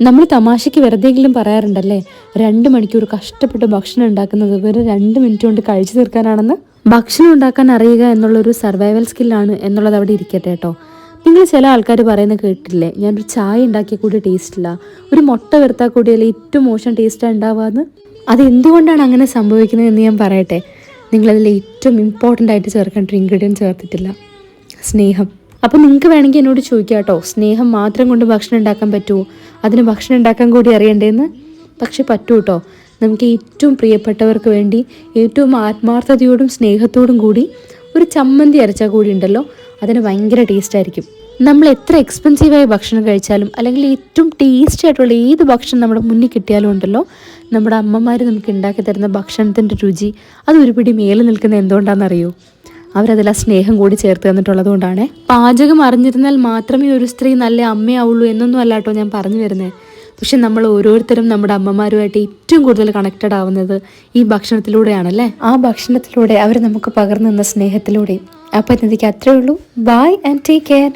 നമ്മൾ തമാശയ്ക്ക് വെറുതെയെങ്കിലും പറയാറുണ്ടല്ലേ, 2 മണിക്കൂർ കഷ്ടപ്പെട്ട് ഭക്ഷണം ഉണ്ടാക്കുന്നത് വെറും 2 മിനിറ്റ് കൊണ്ട് കഴിച്ചു തീർക്കാനാണെന്ന്. ഭക്ഷണം ഉണ്ടാക്കാൻ അറിയുക എന്നുള്ളൊരു സർവൈവൽ സ്കില്ലാണ് എന്നുള്ളത് അവിടെ ഇരിക്കട്ടെ കേട്ടോ. നിങ്ങൾ ചില ആൾക്കാർ പറയുന്നത് കേട്ടില്ലേ, ഞാനൊരു ചായ ഉണ്ടാക്കിയാൽ കൂടി ടേസ്റ്റ് ഇല്ല, ഒരു മുട്ട വറുത്താൽ കൂടിയല്ലേ ഏറ്റവും മോശം ടേസ്റ്റാണ് ഉണ്ടാവുകയെന്ന്. അത് എന്തുകൊണ്ടാണ് അങ്ങനെ സംഭവിക്കുന്നത് എന്ന് ഞാൻ പറയട്ടെ. നിങ്ങളതിൽ ഏറ്റവും ഇമ്പോർട്ടൻ്റ് ആയിട്ട് ചേർക്കേണ്ട ഒരു ഇൻഗ്രീഡിയൻറ്റ് ചേർത്തിട്ടില്ല, സ്നേഹം. അപ്പോൾ നിങ്ങൾക്ക് വേണമെങ്കിൽ എന്നോട് ചോദിക്കാം കേട്ടോ, സ്നേഹം മാത്രം കൊണ്ട് ഭക്ഷണം ഉണ്ടാക്കാൻ പറ്റുമോ, അതിന് ഭക്ഷണം ഉണ്ടാക്കാൻ കൂടി അറിയണ്ടേന്ന്. പക്ഷെ പറ്റൂ കേട്ടോ. നമുക്ക് ഏറ്റവും പ്രിയപ്പെട്ടവർക്ക് വേണ്ടി ഏറ്റവും ആത്മാർത്ഥതയോടും സ്നേഹത്തോടും കൂടി ഒരു ചമ്മന്തി അരച്ചാൽ കൂടി ഉണ്ടല്ലോ, അതിന് ഭയങ്കര ടേസ്റ്റ് ആയിരിക്കും. നമ്മൾ എത്ര എക്സ്പെൻസീവായ ഭക്ഷണം കഴിച്ചാലും അല്ലെങ്കിൽ ഏറ്റവും ടേസ്റ്റി ആയിട്ടുള്ള ഏത് ഭക്ഷണം നമ്മുടെ മുന്നിൽ കിട്ടിയാലും ഉണ്ടല്ലോ, നമ്മുടെ അമ്മമാർ നമുക്ക് ഉണ്ടാക്കി തരുന്ന ഭക്ഷണത്തിൻ്റെ രുചി അത് ഒരു പിടി മേലെ നിൽക്കുന്നത് എന്തുകൊണ്ടാണെന്നറിയോ? അവരതിൽ ആ സ്നേഹം കൂടി ചേർത്ത് തന്നിട്ടുള്ളത് കൊണ്ടാണ്. പാചകം അറിഞ്ഞിരുന്നാൽ മാത്രമേ ഒരു സ്ത്രീ നല്ല അമ്മയാവുള്ളൂ എന്നൊന്നും അല്ല കേട്ടോ ഞാൻ പറഞ്ഞു വരുന്നത്. പക്ഷെ നമ്മൾ ഓരോരുത്തരും നമ്മുടെ അമ്മമാരുമായിട്ട് ഏറ്റവും കൂടുതൽ കണക്റ്റഡ് ആവുന്നത് ഈ ഭക്ഷണത്തിലൂടെയാണല്ലേ. ആ ഭക്ഷണത്തിലൂടെ അവർ നമുക്ക് പകർന്നു തന്ന സ്നേഹത്തിലൂടെ. അപ്പോൾ ഇന്നത്തേക്ക് അത്രേ ഉള്ളൂ. Bye and take care.